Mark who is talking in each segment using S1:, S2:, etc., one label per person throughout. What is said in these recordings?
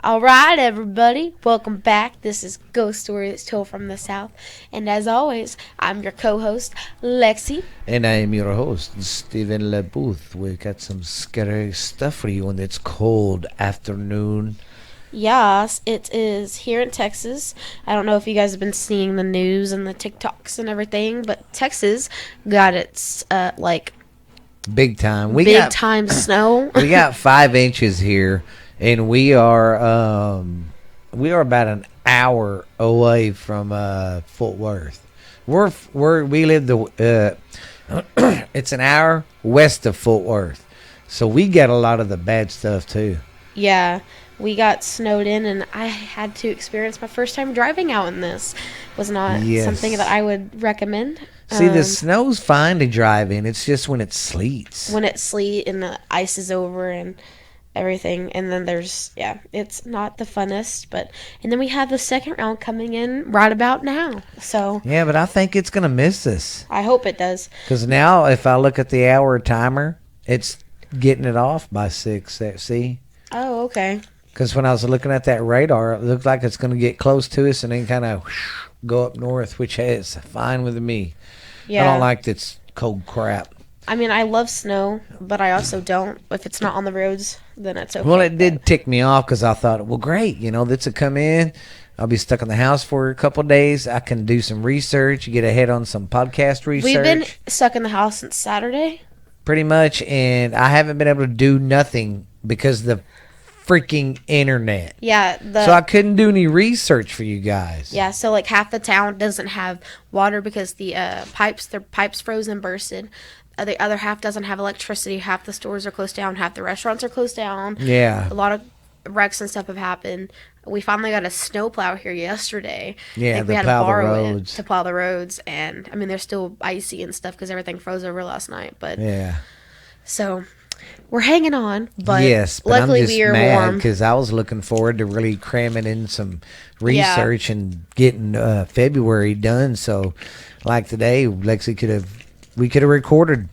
S1: All right, everybody, welcome back. This is Ghost Stories Told from the South, and as always, I'm your co-host, Lexi.
S2: And I am your host, Stephen LeBooth. We got some scary stuff for you on this cold afternoon.
S1: Yes, it is here in Texas. I don't know if you guys have been seeing the news and the TikToks and everything, but Texas got its
S2: Big time.
S1: big time snow.
S2: We got 5 inches here, and we are about an hour away from Fort Worth. We live it's an hour west of Fort Worth, so we get a lot of the bad stuff too.
S1: Yeah, we got snowed in, and I had to experience my first time driving out in this. Was not something that I would recommend.
S2: See, the snow's fine to drive in. It's just when it sleets.
S1: When it's sleet and the ice is over and everything, and then it's not the funnest. And then we have the second round coming in right about now. So
S2: yeah, but I think it's gonna miss us.
S1: I hope it does.
S2: Because now, if I look at the hour timer, it's getting it off by 6. See?
S1: Oh, okay.
S2: Because when I was looking at that radar, it looked like it's going to get close to us and then kind of go up north, which is fine with me.
S1: Yeah.
S2: I don't like this cold crap.
S1: I mean, I love snow, but I also don't. If it's not on the roads, then it's okay.
S2: Well, it did tick me off because I thought, well, great. This will come in. I'll be stuck in the house for a couple of days. I can do some research, get ahead on some podcast research.
S1: We've been stuck in the house since Saturday.
S2: Pretty much, and I haven't been able to do nothing because the freaking internet.
S1: Yeah.
S2: So I couldn't do any research for you guys.
S1: Yeah, so like half the town doesn't have water because their pipes froze and bursted. The other half doesn't have electricity. Half the stores are closed down. Half the restaurants are closed down.
S2: Yeah.
S1: A lot of wrecks and stuff have happened. We finally got a snowplow here yesterday.
S2: Yeah,
S1: I think we had to
S2: plow the
S1: borrow it
S2: roads.
S1: to plow the roads. And, I mean, they're still icy and stuff because everything froze over last night. But
S2: yeah.
S1: So we're hanging on, but
S2: yes, but
S1: luckily
S2: I'm just
S1: we are
S2: mad
S1: warm.
S2: because I was looking forward to really cramming in some research and getting February done. So, like today, Lexi we could have recorded,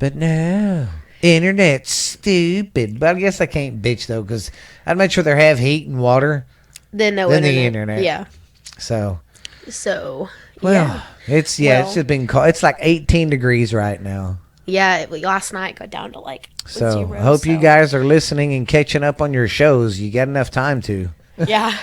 S2: but no, internet's stupid. But I guess I can't bitch though because I'd make sure they have heat and water.
S1: Then no
S2: than
S1: internet.
S2: the internet.
S1: Yeah.
S2: So
S1: well,
S2: yeah. It's just been cold. It's like 18 degrees right now.
S1: Yeah, last night got down to
S2: So
S1: zero,
S2: I hope you guys are listening and catching up on your shows. You got enough time to.
S1: Yeah.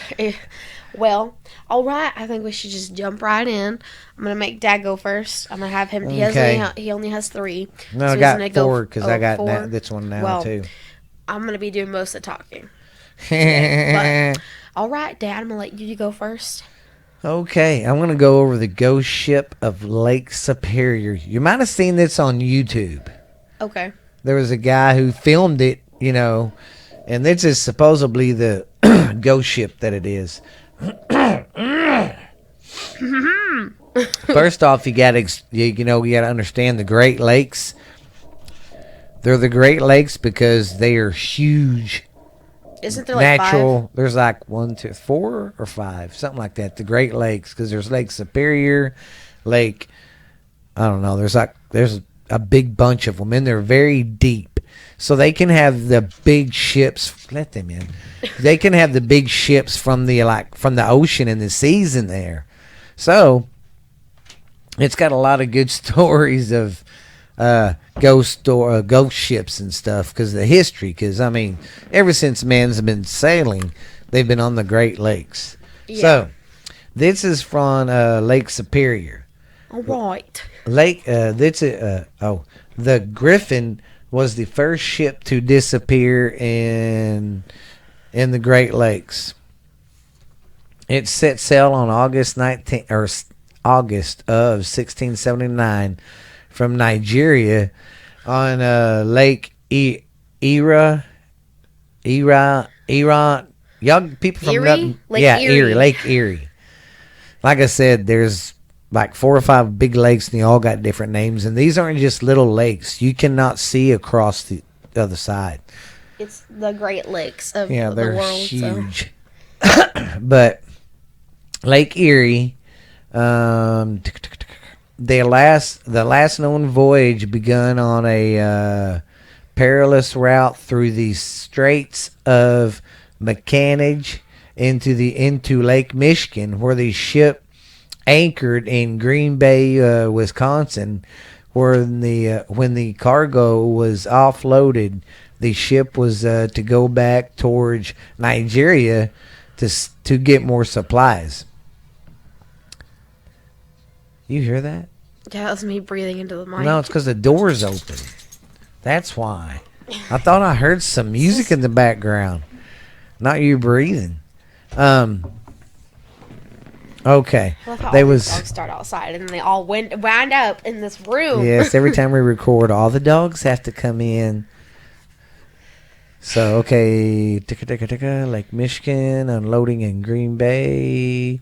S1: Well, all right. I think we should just jump right in. I'm gonna make Dad go first. I'm gonna have him.
S2: Okay.
S1: He only has 3.
S2: No,
S1: so
S2: I got 4 because I got
S1: 4.
S2: this one now too.
S1: I'm gonna be doing most of the talking. But, all right, Dad. I'm gonna let you go first.
S2: Okay, I'm going to go over the ghost ship of Lake Superior. You might have seen this on YouTube.
S1: Okay.
S2: There was a guy who filmed it, and this is supposedly the ghost ship that it is. First off, you got to understand the Great Lakes. They're the Great Lakes because they are huge.
S1: Isn't there like
S2: natural
S1: 5?
S2: There's like 1, 2, 4 or 5, something like that. The Great Lakes, because there's Lake Superior, Lake, I don't know, there's a big bunch of them, and they're very deep, so they can have the big ships. Let them in. They can have the big ships from the ocean and the seas in there. So it's got a lot of good stories of ghost ships and stuff because of the history. Because I mean, ever since man's been sailing, they've been on the Great Lakes. Yeah. So this is from Lake Superior.
S1: All right.
S2: The Griffin was the first ship to disappear in the Great Lakes. It set sail on August of 1679. From Nigeria on Lake Erie. Young people from
S1: Erie?
S2: Lake Erie. Like I said, there's like 4 or 5 big lakes, and they all got different names. And these aren't just little lakes. You cannot see across the other side.
S1: It's the Great Lakes of the
S2: they're
S1: world.
S2: Huge. So. But Lake Erie. The last known voyage begun on a perilous route through the Straits of Mcane into Lake Michigan, where the ship anchored in Green Bay, Wisconsin. Where when the cargo was offloaded, the ship was to go back towards Nigeria to get more supplies. You hear that?
S1: Yeah, that was me breathing into the mic.
S2: No, it's because the door's open. That's why. I thought I heard some music in the background. Not you breathing. Okay.
S1: I love how
S2: They
S1: all
S2: was
S1: these dogs start outside and then they all wound up in this room.
S2: yes. Every time we record, all the dogs have to come in. So okay, Lake Michigan unloading in Green Bay.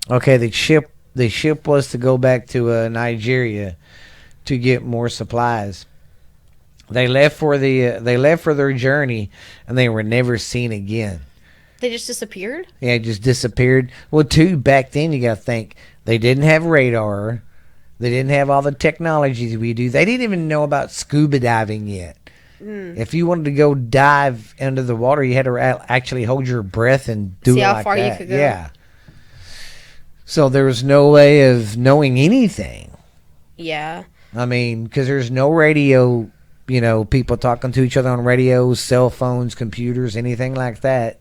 S2: Okay, the ship was to go back to Nigeria to get more supplies. They left for their journey, and they were never seen again.
S1: They just disappeared?
S2: Yeah, just disappeared. Well, too, back then you got to think they didn't have radar. They didn't have all the technologies we do. They didn't even know about scuba diving yet. If you wanted to go dive under the water, you had to actually hold your breath and do
S1: See
S2: it
S1: how
S2: like
S1: far
S2: that.
S1: you could go.
S2: Yeah. So there was no way of knowing anything.
S1: Yeah.
S2: I mean, because there's no radio, people talking to each other on radios, cell phones, computers, anything like that.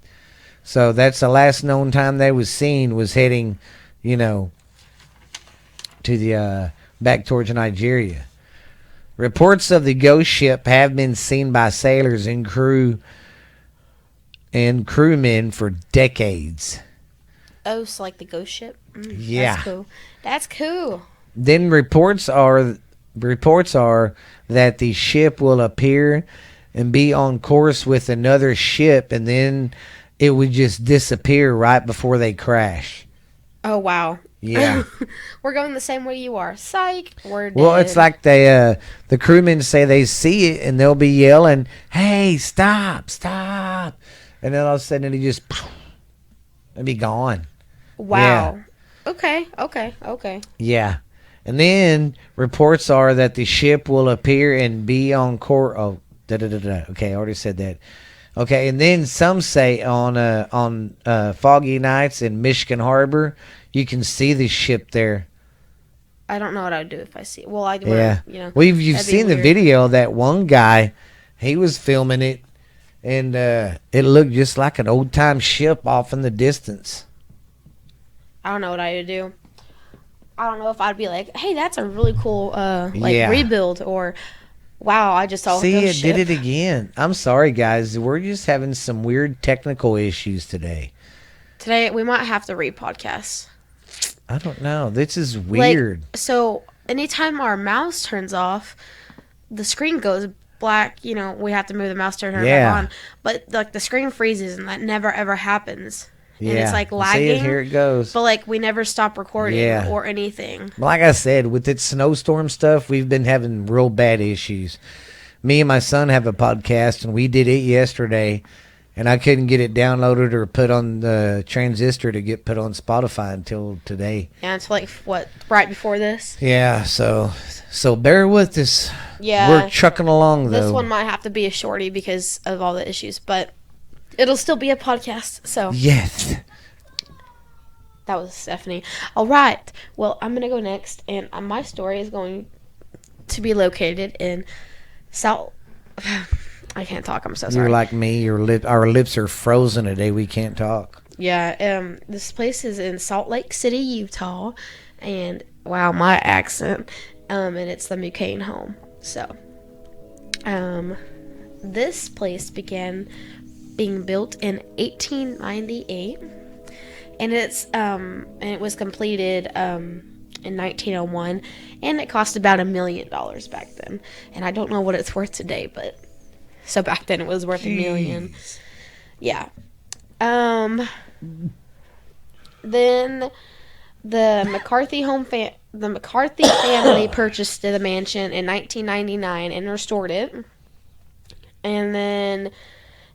S2: So that's the last known time they was seen was heading, to the back towards Nigeria. Reports of the ghost ship have been seen by sailors and crewmen for decades.
S1: Oh, so like the ghost ship?
S2: Yeah.
S1: That's cool. That's cool.
S2: Then reports are that the ship will appear and be on course with another ship, and then it would just disappear right before they crash.
S1: Oh, wow.
S2: Yeah.
S1: We're going the same way you are. Psych. We're dead.
S2: Well, it's like the crewmen say they see it, and they'll be yelling, "Hey, stop, stop!" And then all of a sudden, it just it'll be gone.
S1: Wow. Yeah. Okay.
S2: Yeah. And then reports are that the ship will appear and be on course. Oh, Okay, I already said that. Okay, and then some say on foggy nights in Michigan Harbor, you can see the ship there.
S1: I don't know what I'd do if I see it. Well, I'd
S2: Yeah.
S1: Well,
S2: you've seen the video. That one guy, he was filming it, and it looked just like an old time ship off in the distance.
S1: I don't know what I'd do. I don't know if I'd be like, "Hey, that's a really cool rebuild," or "Wow, I just saw."
S2: See, it did it again. I'm sorry, guys. We're just having some weird technical issues today.
S1: Today we might have to re-podcast.
S2: I don't know. This is weird.
S1: So anytime our mouse turns off, the screen goes black. We have to move the mouse turn back on. But the screen freezes, and that never ever happens. And it's lagging.
S2: See, here it goes.
S1: But we never stop recording or anything.
S2: Like I said, with this snowstorm stuff, we've been having real bad issues. Me and my son have a podcast, and we did it yesterday, and I couldn't get it downloaded or put on the transistor to get put on Spotify until today.
S1: Yeah, until right before this.
S2: Yeah, so bear with us.
S1: Yeah,
S2: we're trucking along though.
S1: This one might have to be a shorty because of all the issues, but it'll still be a podcast. So
S2: yes.
S1: That was Stephanie. All right. Well, I'm gonna go next, and my story is going to be located in South. I can't talk. I'm so sorry.
S2: You're like me. Our lips are frozen today. We can't talk.
S1: Yeah. This place is in Salt Lake City, Utah, and wow, my accent. And it's the McKenna Home. So, this place began being built in 1898, and it was completed in 1901, and it cost about $1 million back then. And I don't know what it's worth today, but so back then it was worth $1 million. Yeah. Then the McCarthy family purchased the mansion in 1999 and restored it. And then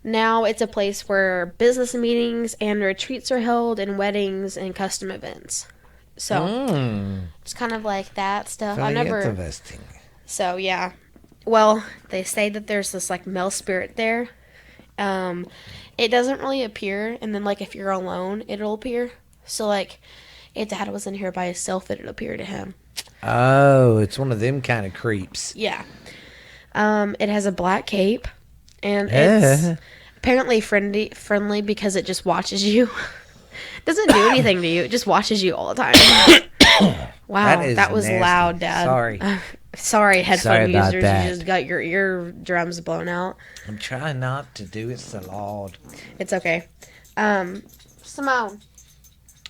S1: now it's a place where business meetings and retreats are held, and weddings and custom events. So it's kind of like that stuff.
S2: Interesting.
S1: So yeah. Well, they say that there's this male spirit there. It doesn't really appear, and then like if you're alone, it'll appear. So like, if Dad was in here by himself, it'll appear to him.
S2: Oh, it's one of them kind of creeps.
S1: Yeah. It has a black cape, and it's apparently friendly because it just watches you. Doesn't do anything to you. It just watches you all the time. Wow, that was
S2: nasty.
S1: Loud, Dad.
S2: Sorry.
S1: Sorry, headphone
S2: about
S1: users.
S2: that.
S1: You just got your eardrums blown out.
S2: I'm trying not to do it so loud.
S1: It's okay. Simone.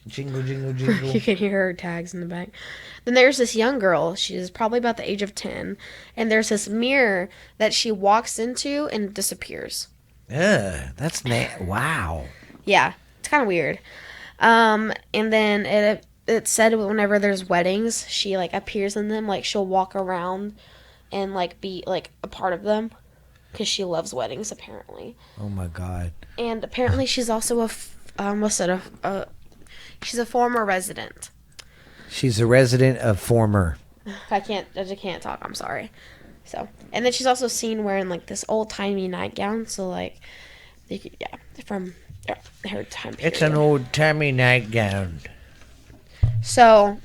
S2: Jingle, jingle, jingle.
S1: You can hear her tags in the back. Then there's this young girl. She's probably about the age of 10. And there's this mirror that she walks into and disappears.
S2: That's wow.
S1: Yeah, it's kind of weird. And then it said whenever there's weddings, she like appears in them. Like she'll walk around and like be like a part of them because she loves weddings apparently.
S2: Oh my God.
S1: And apparently she's also she's a former resident.
S2: She's a resident of former.
S1: I just can't talk. I'm sorry. So, and then she's also seen wearing like this old timey nightgown. So like, from her time period.
S2: It's an old timey nightgown.
S1: So,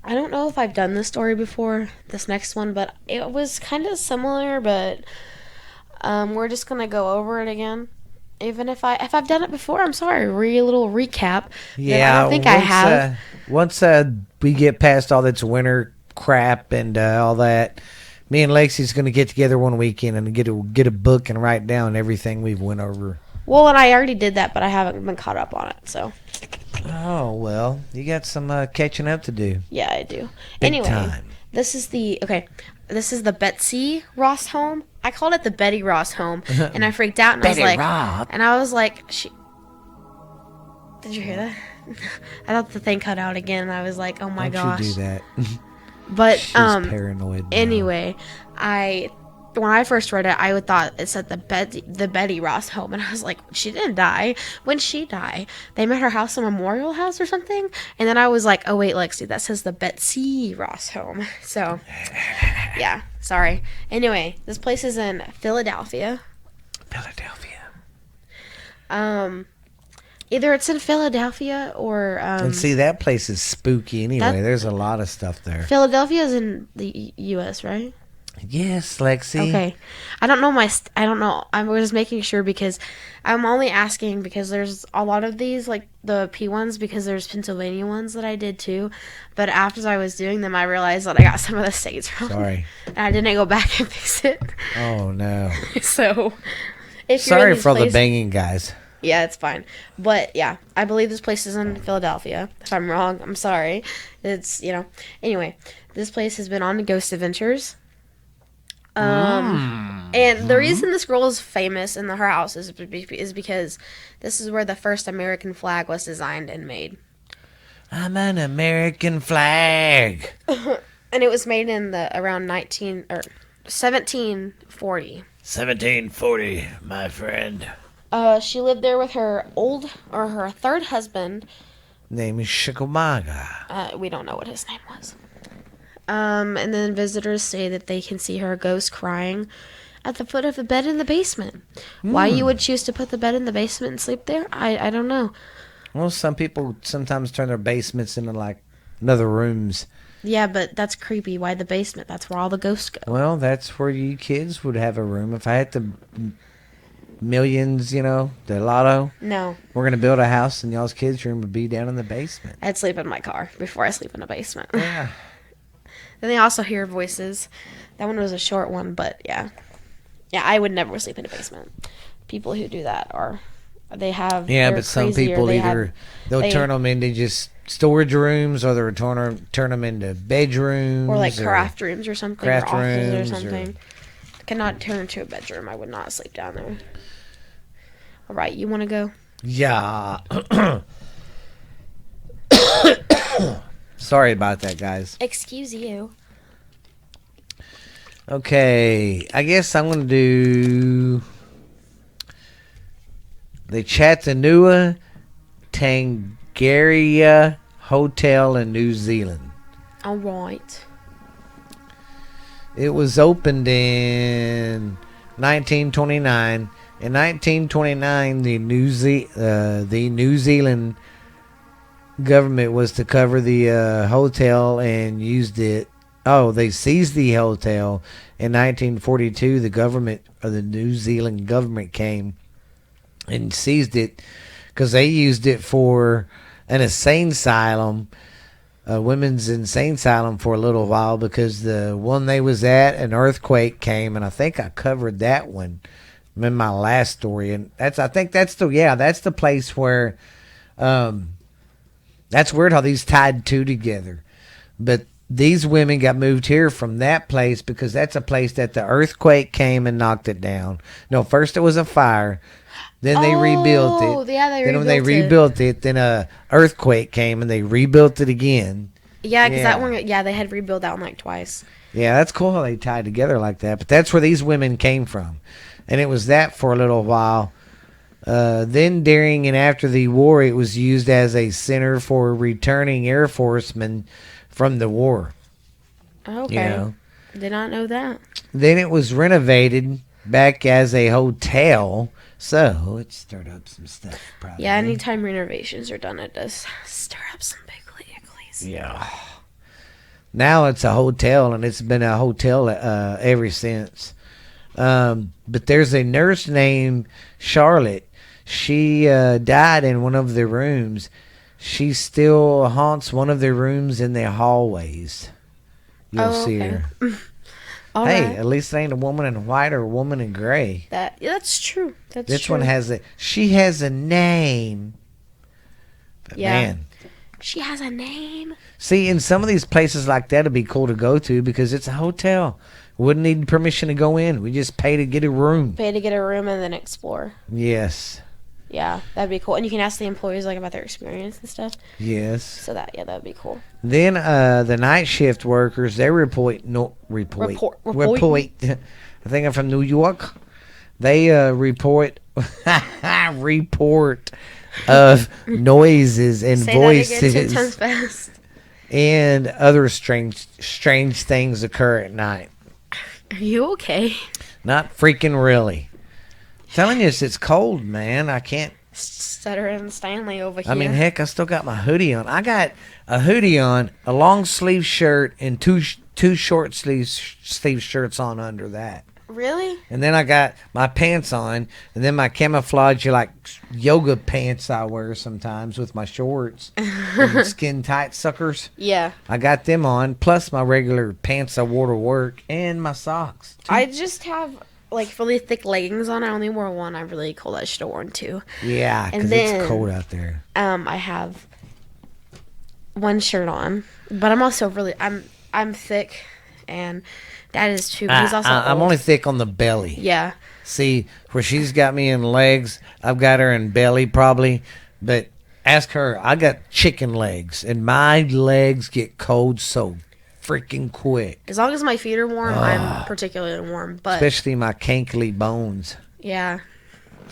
S1: I don't know if I've done this story before, this next one, but it was kind of similar. But we're just gonna go over it again. Even if I've done it before, I'm sorry. A little recap.
S2: Yeah,
S1: I don't think I have.
S2: Once we get past all this winter crap and all that, me and Lexi's going to get together one weekend and get a book and write down everything we've went over.
S1: Well, and I already did that, but I haven't been caught up on it. So.
S2: Oh well, you got some catching up to do.
S1: Yeah, I do.
S2: Big
S1: Anyway,
S2: time.
S1: This is the Betsy Ross home. I called it the Betty Ross home, and I freaked out and I was like, did you hear that? I thought the thing cut out again, and I was like, oh my gosh.
S2: Don't you do that.
S1: But
S2: she's paranoid now.
S1: Anyway, when I first read it, I thought it said the Betty Ross home, and I was like, she didn't die. When she die, they met her house a memorial house or something, and then I was like, oh wait, Lexi, that says the Betsy Ross home. So, yeah, sorry. Anyway, this place is in Philadelphia. Either it's in Philadelphia or
S2: and see, that place is spooky anyway. There's a lot of stuff there.
S1: Philadelphia is in the U.S., right?
S2: Yes, Lexi.
S1: Okay. I don't know. I was making sure because I'm only asking because there's a lot of these, like the P ones, because there's Pennsylvania ones that I did too. But after I was doing them, I realized that I got some of the states wrong.
S2: Sorry.
S1: And I didn't go back and fix it.
S2: Oh, no.
S1: So,
S2: sorry for all the banging, guys.
S1: Yeah, it's fine. But, yeah, I believe this place is in Philadelphia. If I'm wrong, I'm sorry. It's, Anyway, this place has been on Ghost Adventures. And the reason this girl is famous in her house is because this is where the first American flag was designed and made.
S2: I'm an American flag.
S1: And it was made in around 1740.
S2: 1740, my friend.
S1: She lived there with her third husband.
S2: Name is Chickamauga.
S1: We don't know what his name was. And then visitors say that they can see her ghost crying at the foot of the bed in the basement. Why you would choose to put the bed in the basement and sleep there, I don't know.
S2: Well, some people sometimes turn their basements into like another rooms.
S1: Yeah, but that's creepy. Why the basement? That's where all the ghosts go.
S2: Well, that's where you kids would have a room. If I had the millions, the lotto.
S1: No.
S2: We're going to build a house and y'all's kids' room would be down in the basement.
S1: I'd sleep in my car before I sleep in a basement.
S2: Yeah.
S1: Then they also hear voices. That one was a short one, but yeah. Yeah, I would never sleep in a basement. People who do that
S2: but some people they'll turn them into just storage rooms, or they'll turn them into bedrooms.
S1: Or like craft rooms or something. Or offices or something. I cannot turn into a bedroom. I would not sleep down there. All right, you want to go?
S2: Yeah. Sorry about that, guys.
S1: Excuse you.
S2: Okay, I guess I'm going to do the Chattanooga Tangaria Hotel in New Zealand.
S1: All right.
S2: It was opened in 1929. In 1929, the New Zealand government was to cover the hotel and used it. Oh, they seized the hotel in 1942. The government, or the New Zealand government, came and seized it because they used it for an insane asylum, a women's insane asylum, for a little while, because the one they was at, an earthquake came, and I think I covered that one in my last story. And that's the place where that's weird how these tied two together. But these women got moved here from that place because that's a place that the earthquake came and knocked it down. No, first it was a fire. Then they rebuilt it.
S1: Yeah,
S2: then when they rebuilt it, then a earthquake came and they rebuilt it again.
S1: Yeah, because that one, they had rebuilt that one like twice.
S2: Yeah, that's cool how they tied together like that. But that's where these women came from. And it was that for a little while. Then during and after the war, it was used as a center for returning Air Forcemen from the war.
S1: Okay.
S2: You know?
S1: Did not know that.
S2: Then it was renovated back as a hotel. So it stirred up some stuff, probably.
S1: Yeah, anytime renovations are done, it does stir up some big leagues.
S2: Yeah. Now it's a hotel, and it's been a hotel ever since. But there's a nurse named Charlotte. She died in one of the rooms. She still haunts one of the rooms in the hallways. You'll see her.
S1: All
S2: hey,
S1: right.
S2: At least it ain't a woman in white or a woman in gray.
S1: That's true.
S2: This one she has a name. But man.
S1: She has a name.
S2: See, in some of these places like that, it'd be cool to go to because it's a hotel. Wouldn't need permission to go in. We just pay to get a room.
S1: Pay to get a room and then explore.
S2: Yes.
S1: Yeah, that'd be cool. And you can ask the employees about their experience and stuff.
S2: Yes.
S1: So that'd be cool.
S2: Then the night shift workers, they report. I think I'm from New York. They report of noises and
S1: Say
S2: voices
S1: that again 10 times fast.
S2: and other strange things occur at night.
S1: Are you okay?
S2: Not freaking really. Telling you, it's cold, man. I can't.
S1: Stuttering Stanley over here.
S2: I mean, heck, I still got my hoodie on. I got a hoodie on, a long sleeve shirt, and two short sleeve shirts on under that.
S1: Really?
S2: And then I got my pants on, and then my camouflage yoga pants I wear sometimes with my shorts, skin tight suckers.
S1: Yeah.
S2: I got them on, plus my regular pants I wore to work, and my socks.
S1: I just have really thick leggings on. I only wore one. I'm really cold. I should have worn two.
S2: Yeah, because it's cold out there.
S1: I have one shirt on, but I'm also I'm thick, and Dad is too. He's also
S2: I'm
S1: old.
S2: only thick on the belly.
S1: Yeah.
S2: See, where she's got me in legs, I've got her in belly probably. But ask her, I got chicken legs, and my legs get cold so freaking quick.
S1: As long as my feet are warm, I'm particularly warm. But
S2: especially my cankly bones.
S1: Yeah.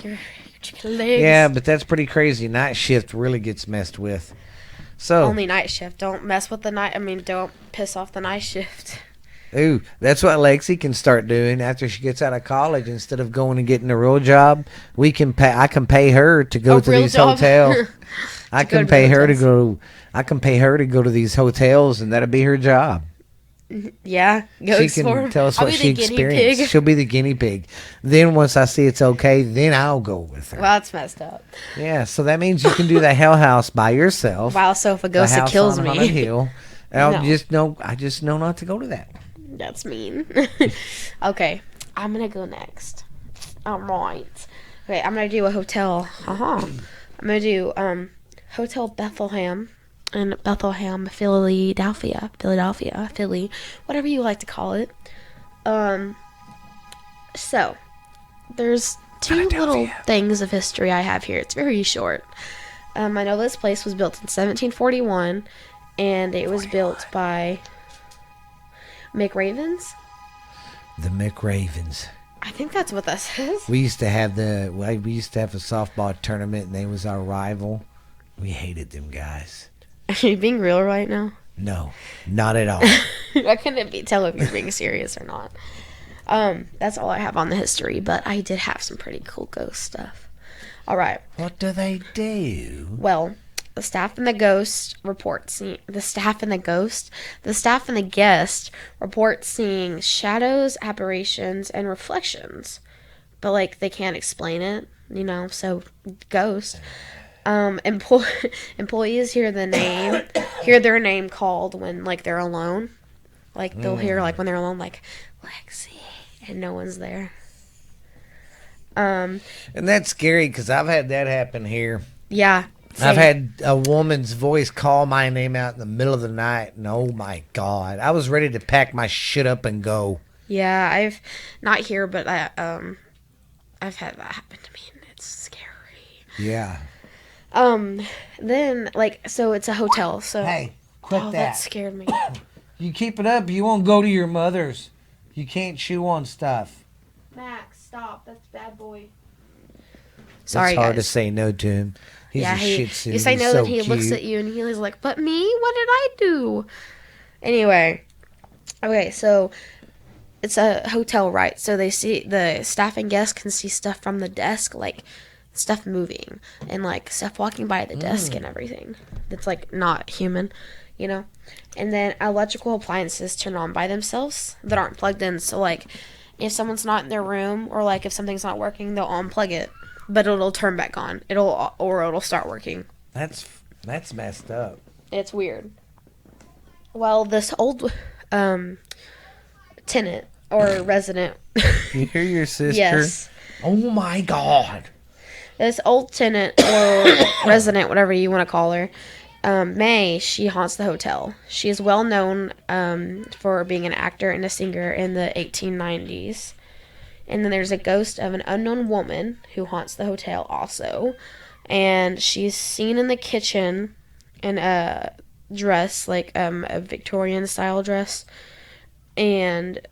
S1: Your chicken legs.
S2: Yeah, but that's pretty crazy. Night shift really gets messed with. So
S1: only night shift. Don't mess with the night. Don't piss off the night shift.
S2: Ooh, that's what Lexi can start doing after she gets out of college. Instead of going and getting a real job, I can pay her to go to these hotels. I can pay her to go to these hotels, and that'll be her job.
S1: Yeah,
S2: she can tell us what she experienced. She'll be the guinea pig. Then once I see it's okay, then I'll go with her.
S1: Well, that's messed up.
S2: Yeah, so that means you can do the Hell House by yourself.
S1: Wow, so if a ghost kills me,
S2: on a hill, I just know not to go to that.
S1: That's mean. Okay, I'm gonna go next. All right. Okay, I'm gonna do a hotel. I'm gonna do Hotel Bethlehem in Bethlehem, Philadelphia, Philly, whatever you like to call it. So there's two little things of history I have here. It's very short. I know this place was built in 1741, and it was built by McRavens?
S2: The McRavens.
S1: I think that's what that says.
S2: We used to have a softball tournament, and they was our rival. We hated them guys.
S1: Are you being real right now?
S2: No, not at all.
S1: I couldn't tell if you're being serious or not. That's all I have on the history, but I did have some pretty cool ghost stuff. All right.
S2: What do they do?
S1: Well, the staff and the guest report seeing shadows, apparitions, and reflections, but like they can't explain it, so ghost. Employees hear their name called when like they're alone, like they'll hear like when they're alone, like Lexi, and no one's there.
S2: And that's scary because I've had that happen here.
S1: Yeah. Same.
S2: I've had a woman's voice call my name out in the middle of the night, and oh my God, I was ready to pack my shit up and go.
S1: Yeah, I've not here, but I've had that happen to me, and it's scary.
S2: Yeah.
S1: Then so it's a hotel. So
S2: hey, quit that.
S1: That scared me.
S2: You keep it up, you won't go to your mother's. You can't chew on stuff.
S1: Max, stop. That's bad boy. Sorry,
S2: it's hard
S1: guys.
S2: to say no to him. He's a shih tzu.
S1: You say no,
S2: so
S1: then he
S2: cute.
S1: looks at you and he's like, "But me? What did I do?" Anyway, okay, so it's a hotel, right? So they see the staff and guests can see stuff from the desk, like stuff moving and like stuff walking by the desk and everything. That's like not human, And then electrical appliances turn on by themselves that aren't plugged in. So like, if someone's not in their room or like if something's not working, they'll unplug it. But it'll turn back on. It'll start working.
S2: That's messed up.
S1: It's weird. Well, this old tenant or resident.
S2: You hear your sister?
S1: Yes.
S2: Oh my God.
S1: This old tenant or resident, whatever you want to call her, May, she haunts the hotel. She is well known for being an actor and a singer in the 1890s. And then there's a ghost of an unknown woman who haunts the hotel also. And she's seen in the kitchen in a dress, like a Victorian style dress. And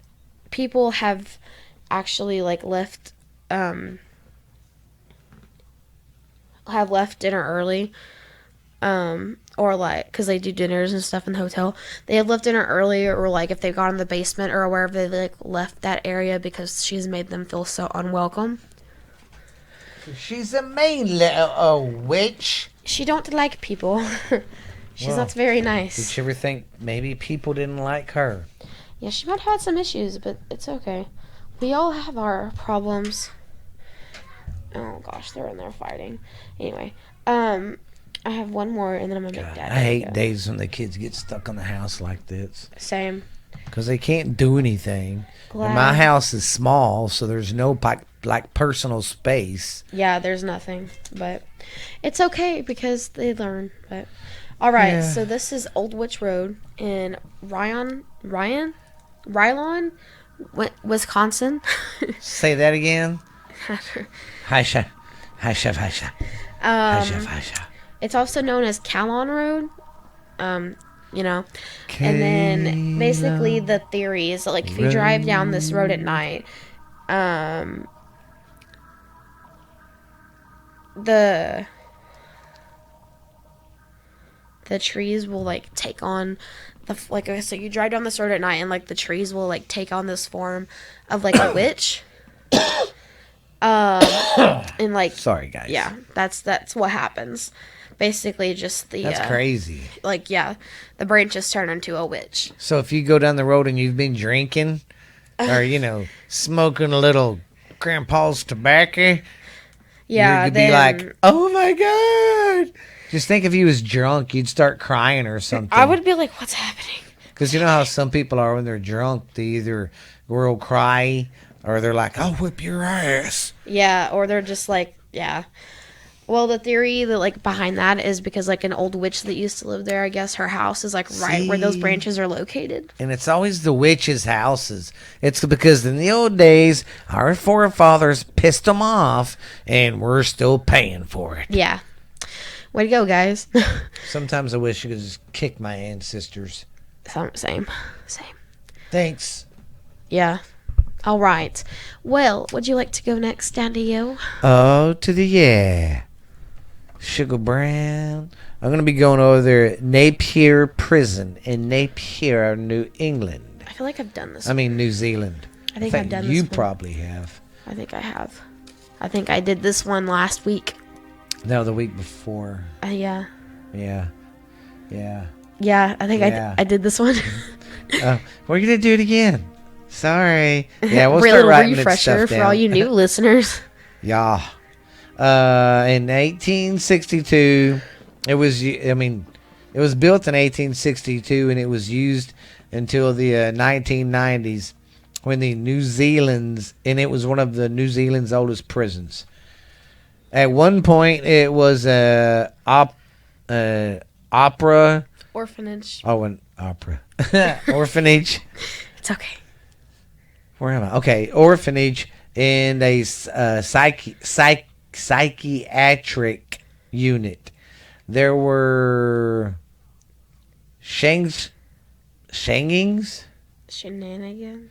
S1: people have actually like left dinner early. Or like, because they do dinners and stuff in the hotel, they have left dinner early, or like if they've gone in the basement or wherever, they like left that area because she's made them feel so unwelcome.
S2: She's a mean little witch.
S1: She don't like people. She's not very nice.
S2: Did you ever think maybe people didn't like her?
S1: Yeah, she might have had some issues, but it's okay. We all have our problems. Oh gosh, they're in there fighting. Anyway, I have one more, and then I'm gonna make Dad.
S2: I hate days when the kids get stuck in the house like this.
S1: Same.
S2: Because they can't do anything. And my house is small, so there's no like personal space.
S1: Yeah, there's nothing, but it's okay because they learn. But all right, so this is Old Witch Road in Rylon, Wisconsin.
S2: Say that again. Hisha.
S1: It's also known as Calon Road. And then basically the theory is that, like, if you drive down this road at night, the trees will like take on so you drive down this road at night and like the trees will like take on this form of like a witch. And like,
S2: sorry guys.
S1: Yeah, that's what happens. Basically, just
S2: that's crazy.
S1: Like, yeah, the branches turn into a witch.
S2: So if you go down the road and you've been drinking, or smoking a little grandpa's tobacco, you'd be like, "Oh my God!" Just think if he was drunk, you'd start crying or something.
S1: I would be like, "What's happening?"
S2: Because you know how some people are when they're drunk, they either will cry or they're like, "I'll whip your ass."
S1: Yeah, or they're just like, yeah. Well, the theory that like behind that is because like an old witch that used to live there, I guess her house is like right where those branches are located.
S2: And it's always the witches' houses. It's because in the old days, our forefathers pissed them off, and we're still paying for it.
S1: Yeah. Way to go, guys.
S2: Sometimes I wish you could just kick my ancestors.
S1: Same.
S2: Thanks.
S1: Yeah. All right. Well, would you like to go next, Daddy-o?
S2: Oh, to the yeah. Sugar Brown. I'm going to be going over there at Napier Prison in Napier, New England.
S1: I feel like I've done this.
S2: New Zealand.
S1: I think
S2: In
S1: I've
S2: fact,
S1: done this
S2: you
S1: one.
S2: probably have.
S1: I think I have. I think I did this one last week.
S2: No, the week before.
S1: Yeah.
S2: Yeah. Yeah.
S1: Yeah, I think
S2: Yeah.
S1: I did this one.
S2: We're gonna do it again. Sorry. Yeah, we'll
S1: Real
S2: start writing this
S1: refresher
S2: stuff
S1: for all
S2: down.
S1: you new listeners.
S2: Yeah. In 1862, it was built in 1862 and it was used until the 1990s when it was one of the New Zealand's oldest prisons. At one point, it was a opera.
S1: Orphanage.
S2: Oh, an opera. Orphanage.
S1: It's okay.
S2: Where am I? Okay, orphanage and a psychiatric unit. There were hangings.
S1: Shenanigans.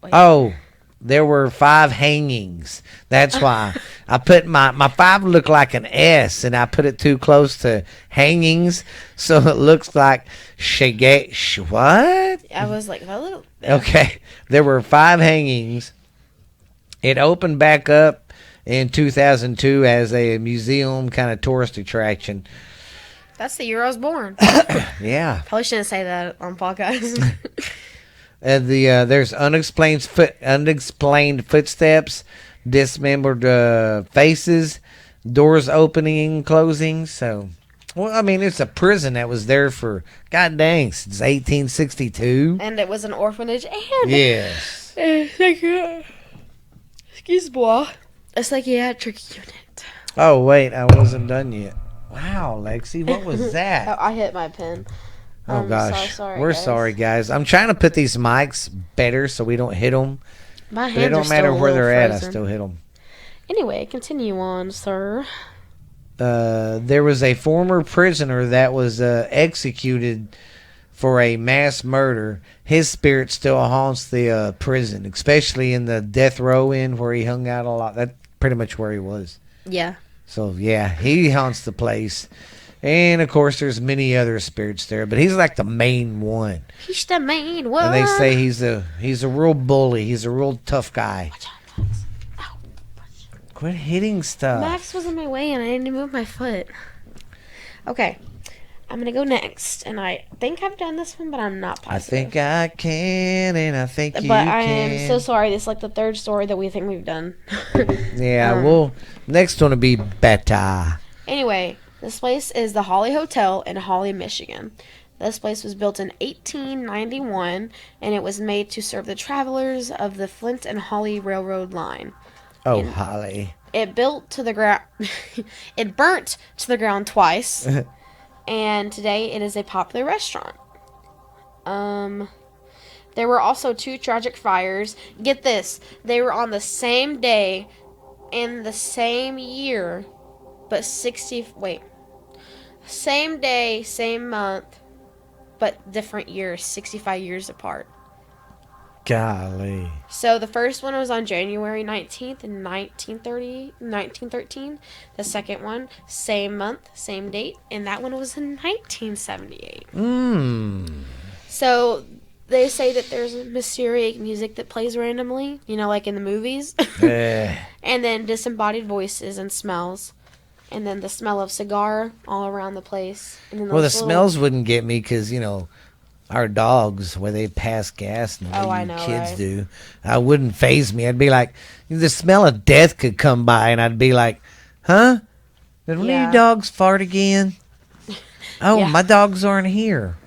S1: Wait.
S2: Oh, there were 5 hangings. That's why I put my 5 looked like an S, and I put it too close to hangings, so it looks like what?
S1: I was like, oh.
S2: Okay, there were 5 hangings. It opened back up in 2002 as a museum kind of tourist attraction.
S1: That's the year I was born.
S2: Yeah.
S1: Probably shouldn't say that on podcast.
S2: There's unexplained footsteps, dismembered faces, doors opening and closing. So, well, I mean, it's a prison that was there for god dang since 1862.
S1: And it was an orphanage and
S2: Yes.
S1: excuse me, a psychiatric unit.
S2: Oh wait, I wasn't done yet. Wow, Lexi, what was that?
S1: I hit my pen.
S2: Oh gosh,
S1: sorry,
S2: we're
S1: guys.
S2: sorry, guys. I'm trying to put these mics better so we don't hit them.
S1: My
S2: But
S1: hands
S2: it don't
S1: are
S2: matter
S1: still a
S2: where
S1: little
S2: they're at. I
S1: frozen.
S2: still hit them.
S1: Anyway, continue on, sir.
S2: There was a former prisoner that was executed for a mass murder. His spirit still haunts the prison, especially in the death row end where he hung out a lot. That's pretty much where he was.
S1: Yeah.
S2: So yeah, he haunts the place. And of course, there's many other spirits there, but he's like the main one.
S1: He's the main one.
S2: And they say he's a real bully. He's a real tough guy.
S1: Watch out, Max. Ow.
S2: Quit hitting stuff.
S1: Max was in my way and I didn't move my foot. Okay. I'm going to go next. And I think I've done this one, but I'm not positive.
S2: I think I can, and I think you
S1: But
S2: can.
S1: I am so sorry. This is like the 3rd story that we think we've done.
S2: Yeah, well, next one will be better.
S1: Anyway, this place is the Holly Hotel in Holly, Michigan. This place was built in 1891, and it was made to serve the travelers of the Flint and Holly Railroad line.
S2: Oh, Holly.
S1: It built to the ground. It burnt to the ground twice, and today it is a popular restaurant. There were also 2 tragic fires. Get this, they were on the same day in the same year, but same day, same month, but different years, 65 years apart.
S2: Golly.
S1: So the first one was on January 19th in 1913. The second one, same month, same date, and that one was in 1978. So they say that there's mysterious music that plays randomly, like in the movies. And then disembodied voices and smells. And then the smell of cigar all around the place. And then
S2: Well, the smells wouldn't get me because, our dogs, where they pass gas and the way
S1: I
S2: you
S1: know,
S2: kids
S1: right?
S2: do, I wouldn't faze me. I'd be like, the smell of death could come by, and I'd be like, huh? Did one of
S1: Yeah.
S2: your dogs fart again? Oh,
S1: Yeah.
S2: my dogs aren't here.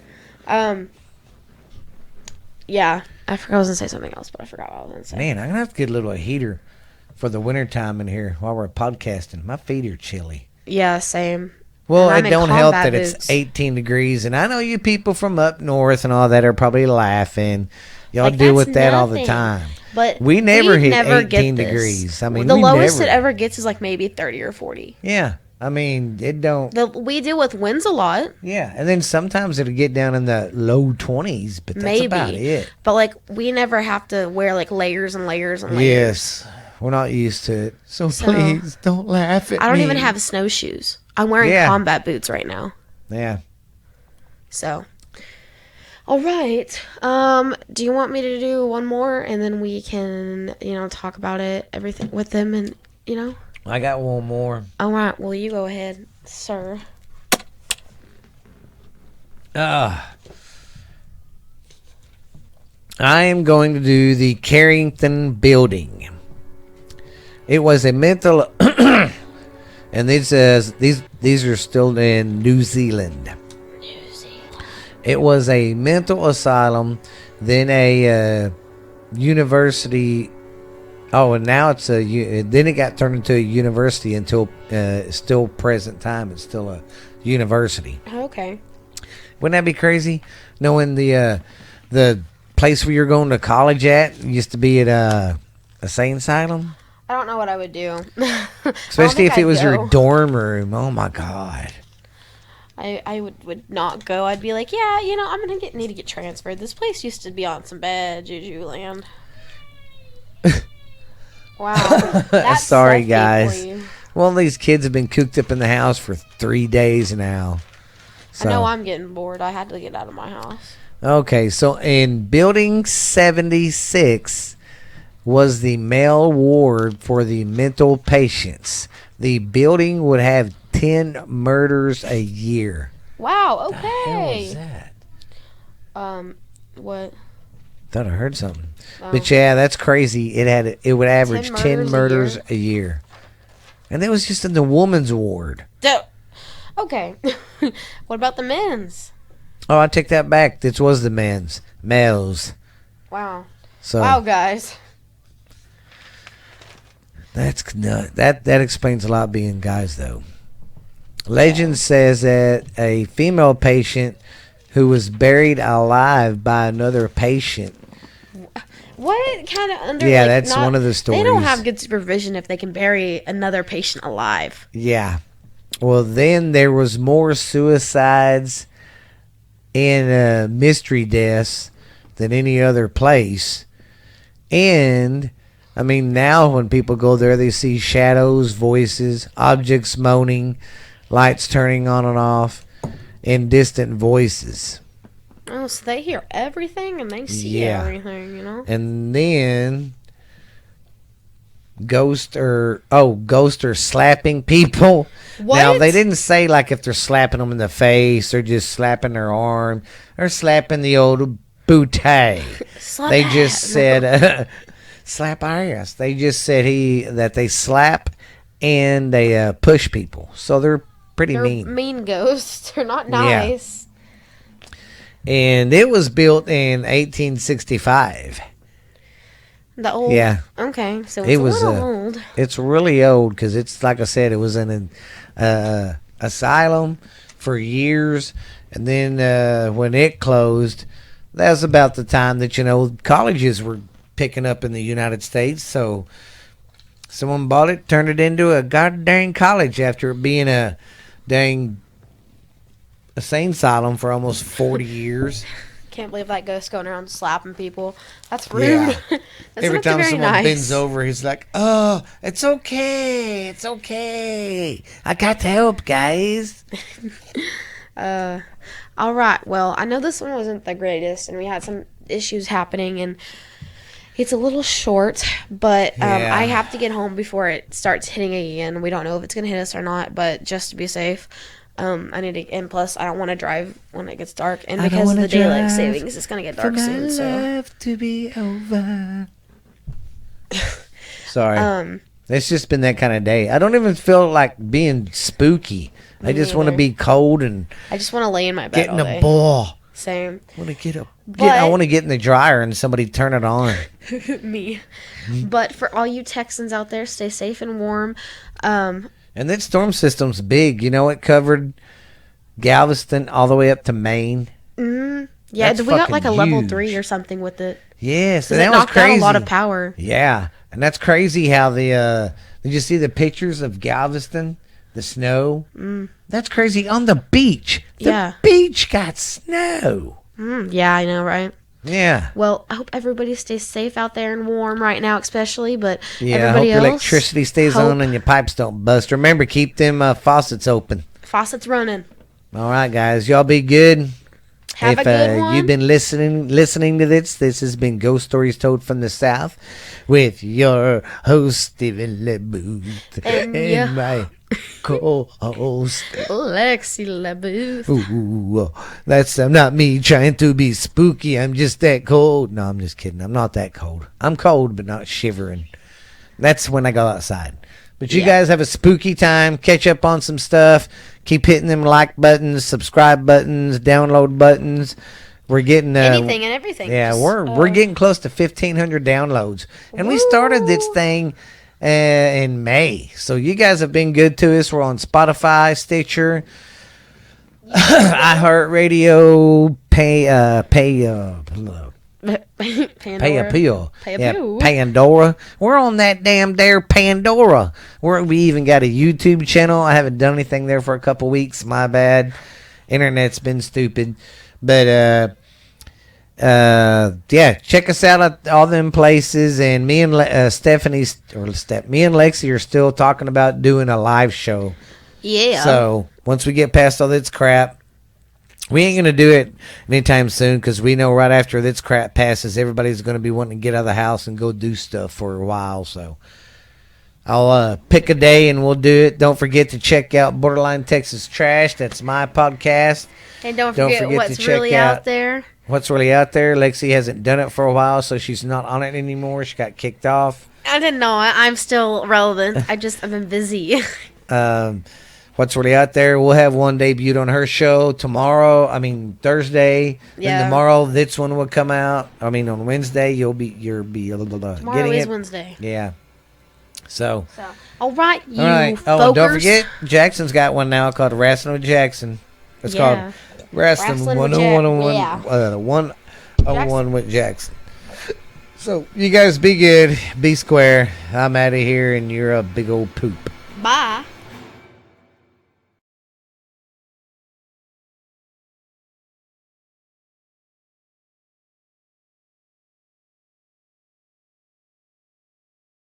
S1: Yeah. I forgot I was going to say something else, but I forgot what I was going to say.
S2: Man, I'm going to have to get a little heater for the wintertime in here while we're podcasting. My feet are chilly.
S1: Yeah, same.
S2: Well,
S1: And I'm
S2: it
S1: in
S2: don't help
S1: combat
S2: that it's
S1: boots.
S2: 18 degrees, and I know you people from up north and all that are probably laughing. Y'all
S1: Like,
S2: deal
S1: that's
S2: with that all the
S1: nothing.
S2: time.
S1: But
S2: We never hit
S1: get
S2: 18
S1: this.
S2: degrees. I mean,
S1: the
S2: we
S1: lowest
S2: never-
S1: it ever gets is like maybe 30 or 40.
S2: Yeah, I mean, it don't.
S1: We deal with winds a lot,
S2: Yeah, and then sometimes it'll get down in the low 20s, but that's
S1: maybe.
S2: about it.
S1: But like we never have to wear like layers and layers and layers.
S2: Yes, we're not used to it. So please don't laugh at me.
S1: I don't even have snowshoes. I'm wearing
S2: Yeah.
S1: combat boots right now.
S2: Yeah.
S1: So, All right. Do you want me to do one more and then we can, talk about it, everything with them and.
S2: I got one more.
S1: All right. Well, you go ahead, sir.
S2: I am going to do the Carrington Building. It was a mental, and these are still in New Zealand. It was a mental asylum, then a university. Oh, and now then it got turned into a university until still present time. It's still a university.
S1: Okay.
S2: Wouldn't that be crazy? Knowing the place where you're going to college at used to be at a insane asylum.
S1: I don't know what I would do.
S2: Especially if it was your dorm room. Oh my God.
S1: I would not go. I'd be like, yeah, I'm gonna need to get transferred. This place used to be on some bad juju land. Wow. That's
S2: sorry,
S1: stuffy
S2: guys.
S1: for you.
S2: Well, these kids have been cooped up in the house for 3 days now. So.
S1: I know I'm getting bored. I had to get out of my house.
S2: Okay, so in Building 76 was the male ward for the mental patients. The building would have 10 murders a year.
S1: Wow, okay.
S2: What the hell is that?
S1: What?
S2: Thought I heard something. But yeah, that's crazy. It would average 10 murders a year. And that was just in the woman's ward.
S1: Okay. What about the men's?
S2: Oh, I take that back. This was the men's. Males.
S1: Wow.
S2: So
S1: wow, guys.
S2: That's nuts. That explains a lot being guys, though. Legend says that a female patient who was buried alive by another patient.
S1: What kind of
S2: Yeah, that's one of the stories.
S1: They don't have good supervision if they can bury another patient alive.
S2: Yeah. Well, then there was more suicides and mystery deaths than any other place. And, I mean, now when people go there, they see shadows, voices, objects moaning, lights turning on and off, and distant voices.
S1: Oh, so they hear everything and they see everything,
S2: And then ghosts are slapping people.
S1: What?
S2: Now they didn't say like if they're slapping them in the face or just slapping their arm or slapping the old bootay. They just said slap our ass. They just said that they slap and they push people. So they're pretty mean.
S1: Mean ghosts. They're not nice.
S2: Yeah. And it was built in 1865.
S1: The old.
S2: Yeah.
S1: Okay, so it's a little old.
S2: It's really old because it's like I said, it was in an asylum for years, and then when it closed, that was about the time that colleges were picking up in the United States. So someone bought it, turned it into a goddamn college after it being a dang insane asylum for almost 40 years.
S1: Can't believe that ghost going around slapping people. That's rude.
S2: Yeah.
S1: That's
S2: Every time someone
S1: nice.
S2: bends over, he's like, "Oh, it's okay. It's okay. I got help, guys."
S1: All right. Well, I know this one wasn't the greatest, and we had some issues happening, and it's a little short, but I have to get home before it starts hitting again. We don't know if it's going to hit us or not, but just to be safe, I need to, and plus I don't want to drive when it gets dark, and because of the daylight savings, it's gonna get dark soon. So
S2: life to be over. Sorry, it's just been that kind of day. I don't even feel like being spooky. I just want to be cold and
S1: I just want to lay in my bed.
S2: Get in a ball.
S1: Same.
S2: I want to get in the dryer and somebody turn it on.
S1: Me. But for all you Texans out there, stay safe and warm.
S2: And that storm system's big. It covered Galveston all the way up to Maine.
S1: Mm-hmm. Yeah, we got like a level 3 or something with it.
S2: Yes, and
S1: that
S2: was
S1: knocked
S2: crazy.
S1: out a lot of power.
S2: Yeah, and that's crazy how did you see the pictures of Galveston? The snow? That's crazy. On the beach. The beach got snow.
S1: Yeah, I know, right?
S2: Yeah.
S1: Well, I hope everybody stays safe out there and warm right now, especially. But
S2: I hope
S1: everybody
S2: your
S1: else,
S2: electricity stays on and your pipes don't bust. Remember, keep them faucets open.
S1: Faucets running.
S2: All right, guys. Y'all be good.
S1: Have a good one.
S2: You've been listening to this has been Ghost Stories Told from the South with your host Stephen LeBooth and my co-host
S1: Lexi LeBooth.
S2: Ooh, that's not me trying to be spooky. I'm just that cold. No, I'm just kidding. I'm not that cold. I'm cold, but not shivering. That's when I go outside. But you guys have a spooky time. Catch up on some stuff. Keep hitting them like buttons, subscribe buttons, download buttons. We're getting
S1: anything and everything.
S2: Yeah, we're getting close to 1,500 downloads, and we started this thing in May. So you guys have been good to us. We're on Spotify, Stitcher, iHeartRadio, Pandora. We're on that damn Pandora. We even got a YouTube channel. I haven't done anything there for a couple weeks. My bad. Internet's been stupid. But check us out at all them places. And me and me and Lexi are still talking about doing a live show.
S1: Yeah.
S2: So once we get past all this crap, we ain't going to do it anytime soon because we know right after this crap passes, everybody's going to be wanting to get out of the house and go do stuff for a while. So I'll pick a day and we'll do it. Don't forget to check out Borderline Texas Trash. That's my podcast.
S1: And don't forget what's really out there.
S2: What's really out there. Lexi hasn't done it for a while, so she's not on it anymore. She got kicked off.
S1: I didn't know. I'm still relevant. I've been busy.
S2: What's really out there? We'll have one debuted on her show Thursday.
S1: Yeah.
S2: Then tomorrow, this one will come out. On Wednesday, you'll be
S1: Tomorrow
S2: getting
S1: is
S2: it.
S1: Wednesday.
S2: Yeah. So.
S1: All right, you
S2: All right.
S1: folkers.
S2: Oh, and don't forget, Jackson's got one now called Wrestling with Jackson. It's called Wrestling 101 with Jackson. So you guys be good, be square. I'm out of here, and you're a big old poop.
S1: Bye.